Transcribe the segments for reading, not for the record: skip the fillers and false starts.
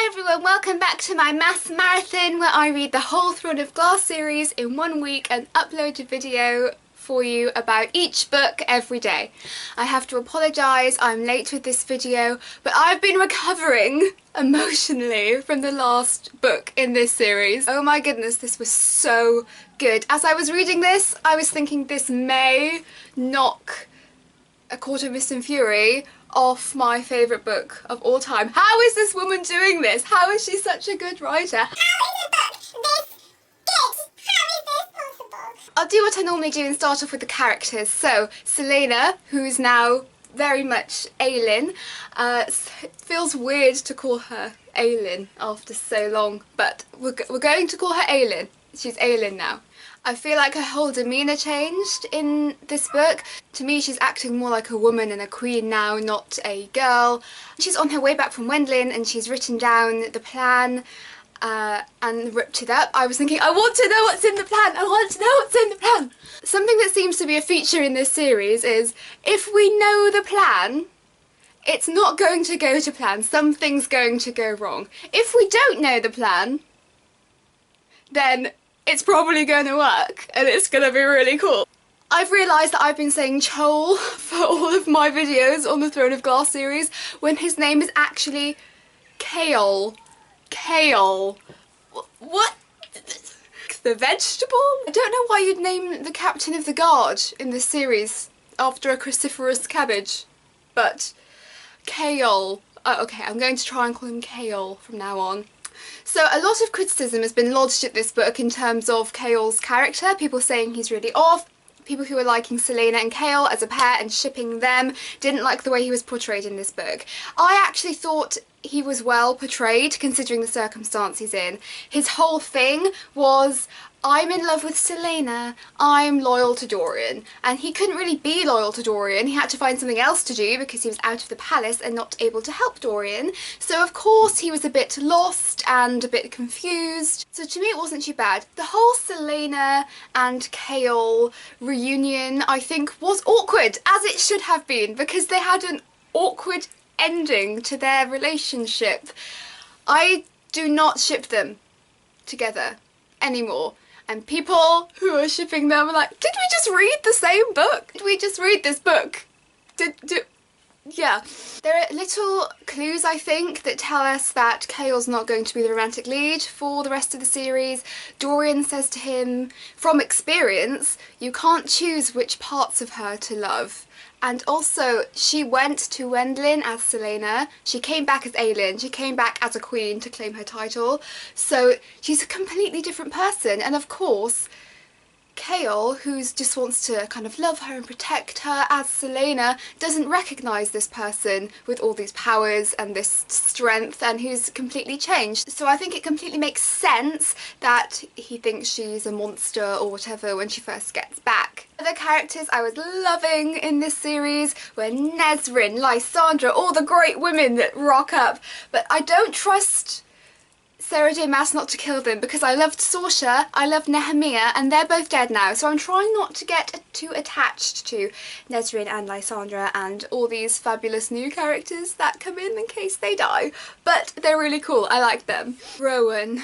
everyone, welcome back to my Maas Marathon where I read the whole Throne of Glass series in 1 week and upload a video for you about each book every day. I have to apologise, I'm late with this video, but I've been recovering emotionally from the last book in this series. Oh my goodness, this was so good. As I was reading this, I was thinking this may knock A Court of Mist and Fury off my favourite book of all time. How is this woman doing this? How is she such a good writer? How is a book this good? How is this possible? I'll do what I normally do and start off with the characters. So, Selena, who's now very much Aelin. It feels weird to call her Aelin after so long, but we're going to call her Aelin. She's Aelin now. I feel like her whole demeanour changed in this book. To me, she's acting more like a woman and a queen now, not a girl. She's on her way back from Wendlin and she's written down the plan and ripped it up. I was thinking, I want to know what's in the plan! I want to know what's in the plan! Something that seems to be a feature in this series is, if we know the plan, it's not going to go to plan. Something's going to go wrong. If we don't know the plan, then it's probably going to work and it's going to be really cool. I've realised that I've been saying Chol for all of my videos on the Throne of Glass series when his name is actually Kale. Kale. What? The vegetable? I don't know why you'd name the captain of the guard in this series after a cruciferous cabbage, but Kale. Okay, I'm going to try and call him Kale from now on. So a lot of criticism has been lodged at this book in terms of Kale's character, people saying he's really off, people who were liking Selena and Kale as a pair and shipping them didn't like the way he was portrayed in this book. I actually thought he was well portrayed considering the circumstance he's in. His whole thing was, I'm in love with Selena, I'm loyal to Dorian, and he couldn't really be loyal to Dorian. He had to find something else to do because he was out of the palace and not able to help Dorian, so of course he was a bit lost and a bit confused. So to me it wasn't too bad. The whole Selena and Kale reunion I think was awkward, as it should have been, because they had an awkward ending to their relationship. I do not ship them together anymore. And people who are shipping them are like, did we just read the same book? Did we just read this book? Yeah. There are little clues, I think, that tell us that Kale's not going to be the romantic lead for the rest of the series. Dorian says to him, from experience, you can't choose which parts of her to love. And also, she went to Wendlin as Selena, she came back as Aelin, she came back as a queen to claim her title, so she's a completely different person. And of course, Kale, who just wants to kind of love her and protect her as Selena, doesn't recognise this person with all these powers and this strength and who's completely changed. So I think it completely makes sense that he thinks she's a monster or whatever when she first gets back. The characters I was loving in this series were Nesrin, Lysandra, all the great women that rock up, but I don't trust Sarah J. Maas not to kill them because I loved Saoirse, I loved Nehemiah, and they're both dead now, so I'm trying not to get too attached to Nesrin and Lysandra and all these fabulous new characters that come in case they die, but they're really cool, I like them. Rowan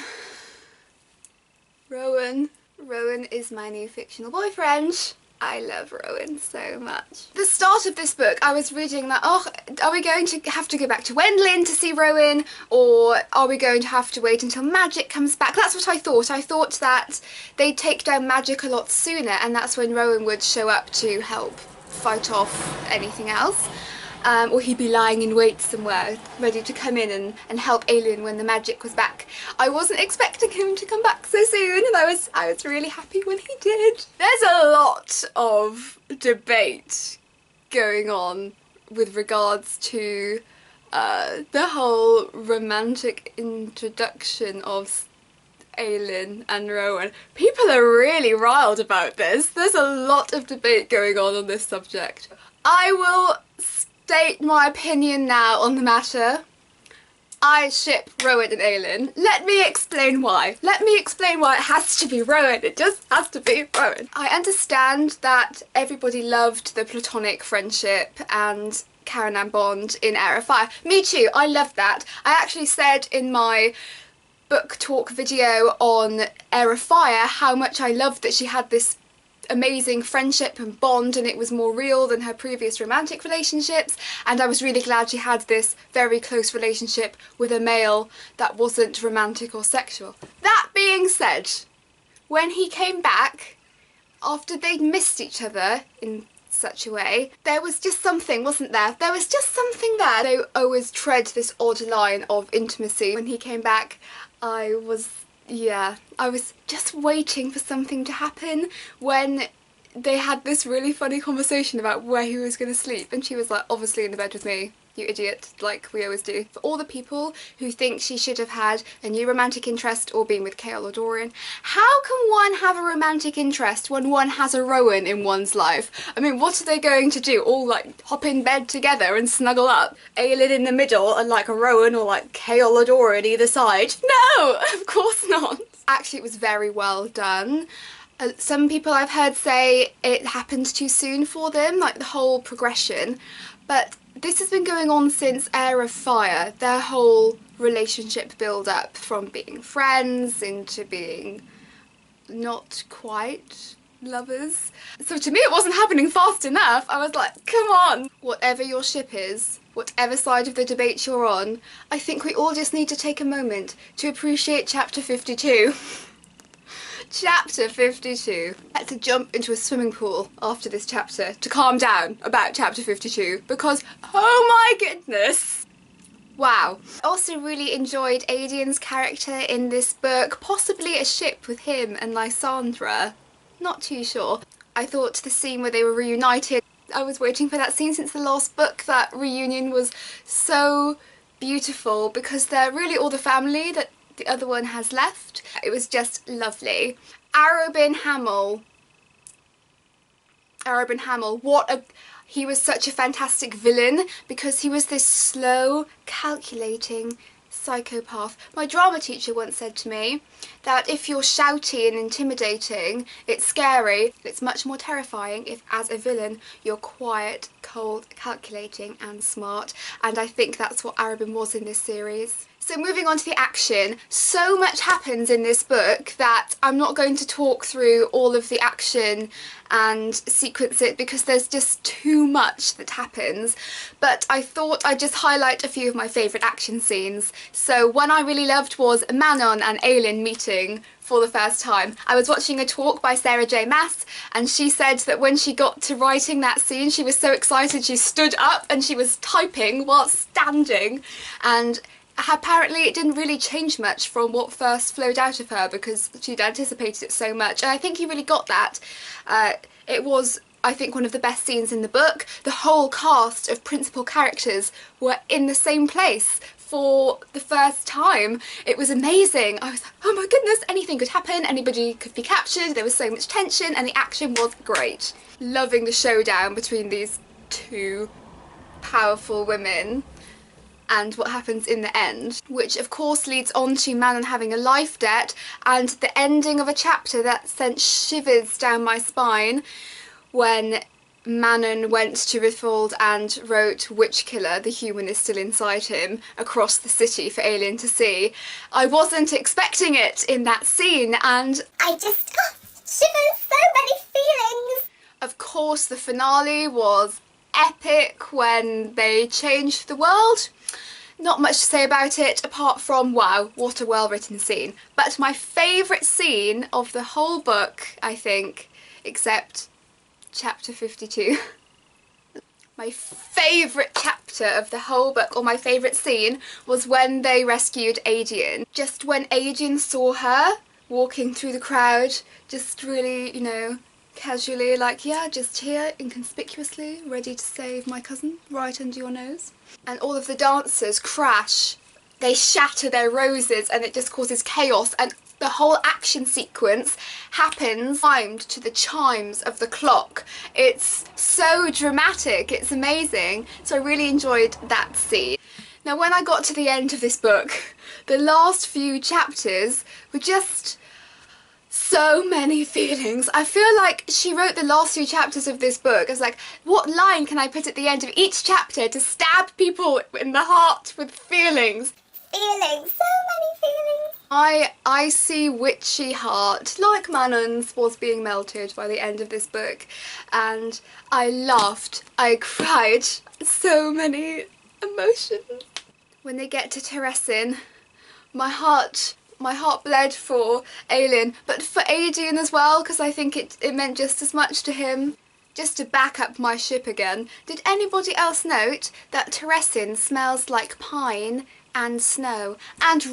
is my new fictional boyfriend. I love Rowan so much. The start of this book, I was reading that, oh, are we going to have to go back to Wendlin to see Rowan, or are we going to have to wait until Magic comes back? That's what I thought. I thought that they'd take down Magic a lot sooner and that's when Rowan would show up to help fight off anything else. Or he'd be lying in wait somewhere, ready to come in and help Aelin when the Magic was back. I wasn't expecting him to come back so soon, and I was really happy when he did. There's a lot of debate going on with regards to the whole romantic introduction of Aelin and Rowan. People are really riled about this. There's a lot of debate going on this subject. I will state my opinion now on the matter. I ship Rowan and Aelin. Let me explain why. Let me explain why it has to be Rowan. It just has to be Rowan. I understand that everybody loved the platonic friendship and Karen and Bond in Heir of Fire. Me too, I loved that. I actually said in my book talk video on Heir of Fire how much I loved that she had this amazing friendship and bond, and it was more real than her previous romantic relationships, and I was really glad she had this very close relationship with a male that wasn't romantic or sexual. That being said, when he came back after they'd missed each other in such a way, there was just something, wasn't there? There was just something there. They always tread this odd line of intimacy. When he came back, I was just waiting for something to happen when they had this really funny conversation about where he was going to sleep, and she was like, obviously in the bed with me, you idiot, like we always do. For all the people who think she should have had a new romantic interest or been with Chaol or Dorian, how can one have a romantic interest when one has a Rowan in one's life? I mean, what are they going to do? All like hop in bed together and snuggle up? Aelin in the middle and like a Rowan, or like Chaol or Dorian either side? No, of course not. Actually, it was very well done. Some people I've heard say it happened too soon for them, like the whole progression, but this has been going on since Heir of Fire, their whole relationship build up from being friends into being not quite lovers. So to me it wasn't happening fast enough. I was like, come on! Whatever your ship is, whatever side of the debate you're on, I think we all just need to take a moment to appreciate chapter 52. Chapter 52. I had to jump into a swimming pool after this chapter to calm down about chapter 52 because, oh my goodness! Wow. I also really enjoyed Adian's character in this book, possibly a ship with him and Lysandra. Not too sure. I thought the scene where they were reunited, I was waiting for that scene since the last book. That reunion was so beautiful because they're really all the family that the other one has left. It was just lovely. Arobin Hamel, he was such a fantastic villain because he was this slow, calculating psychopath. My drama teacher once said to me that if you're shouty and intimidating, it's scary. It's much more terrifying if, as a villain, you're quiet, cold, calculating and smart, and I think that's what Arobin was in this series. So moving on to the action, so much happens in this book that I'm not going to talk through all of the action and sequence it because there's just too much that happens, but I thought I'd just highlight a few of my favourite action scenes. So one I really loved was Manon and Aelin meeting for the first time. I was watching a talk by Sarah J. Maas, and she said that when she got to writing that scene she was so excited she stood up and she was typing while standing, and apparently it didn't really change much from what first flowed out of her because she'd anticipated it so much, and I think he really got that. It was, I think, one of the best scenes in the book. The whole cast of principal characters were in the same place for the first time. It was amazing. I was like, oh my goodness, anything could happen, anybody could be captured, there was so much tension, and the action was great. Loving the showdown between these two powerful women and what happens in the end, which of course leads on to Manon having a life debt and the ending of a chapter that sent shivers down my spine when Manon went to Rithold and wrote "Witch Killer, the human is still inside him" across the city for Aelin to see. I wasn't expecting it in that scene, and I just shivers, so many feelings. Of course the finale was epic when they changed the world. Not much to say about it apart from, wow, what a well written scene. But my favourite scene of the whole book, I think, except chapter 52. My favourite chapter of the whole book, or my favourite scene, was when they rescued Adian. Just when Adian saw her walking through the crowd, just really, you know, casually, like, yeah, just here, inconspicuously, ready to save my cousin, right under your nose. And all of the dancers crash, they shatter their roses, and it just causes chaos, and the whole action sequence happens timed to the chimes of the clock. It's so dramatic, it's amazing, so I really enjoyed that scene. Now when I got to the end of this book, the last few chapters were just So many feelings. I feel like she wrote the last 3 chapters of this book. I was like, what line can I put at the end of each chapter to stab people in the heart with feelings? Feelings, so many feelings. I see witchy heart, like Manon's, was being melted by the end of this book, and I laughed, I cried, so many emotions. When they get to Teresin, my heart bled for Aelin, but for Adrian as well, because I think it meant just as much to him. Just to back up my ship again, did anybody else note that Teresin smells like pine and snow? And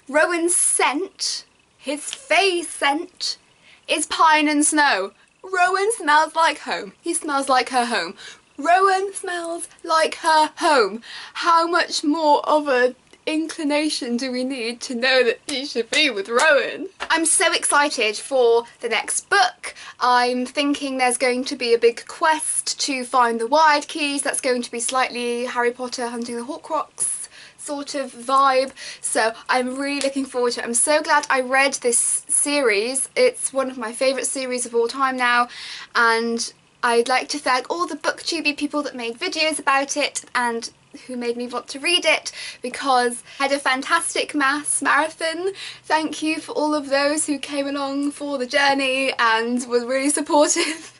Rowan's scent, his face scent, is pine and snow. Rowan smells like home. He smells like her home. Rowan smells like her home. How much more of a inclination do we need to know that he should be with Rowan? I'm so excited for the next book. I'm thinking there's going to be a big quest to find the Wired Keys. That's going to be slightly Harry Potter hunting the Horcrux sort of vibe, so I'm really looking forward to it. I'm so glad I read this series. It's one of my favourite series of all time now, and I'd like to thank all the booktubey people that made videos about it and who made me want to read it, because I had a fantastic Maas Marathon. Thank you for all of those who came along for the journey and were really supportive.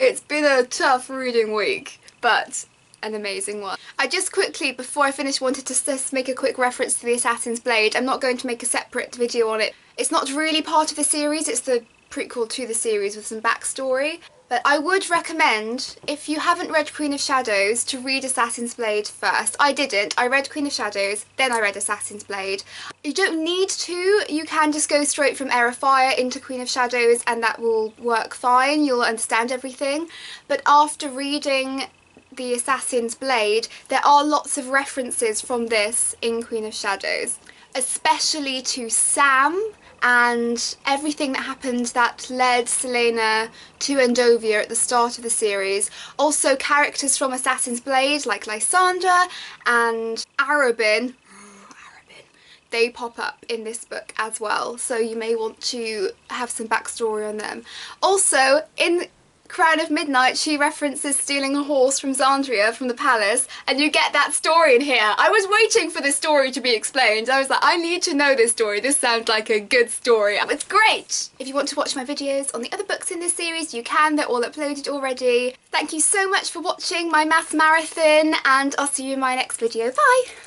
It's been a tough reading week, but an amazing one. I just quickly, before I finish, wanted to just make a quick reference to the Assassin's Blade. I'm not going to make a separate video on it. It's not really part of the series, it's the prequel to the series with some backstory. But I would recommend, if you haven't read Queen of Shadows, to read Assassin's Blade first. I didn't. I read Queen of Shadows, then I read Assassin's Blade. You don't need to. You can just go straight from Heir of Fire into Queen of Shadows and that will work fine. You'll understand everything. But after reading the Assassin's Blade, there are lots of references from this in Queen of Shadows, especially to Sam and everything that happened that led Selena to Endovia at the start of the series. Also characters from Assassin's Blade like Lysandra and Arobin, they pop up in this book as well, so you may want to have some backstory on them. Also, in Crown of Midnight, she references stealing a horse from Xandria from the palace, and you get that story in here. I was waiting for this story to be explained. I was like, I need to know this story. This sounds like a good story. It's great! If you want to watch my videos on the other books in this series, you can. They're all uploaded already. Thank you so much for watching my Maas Marathon, and I'll see you in my next video. Bye!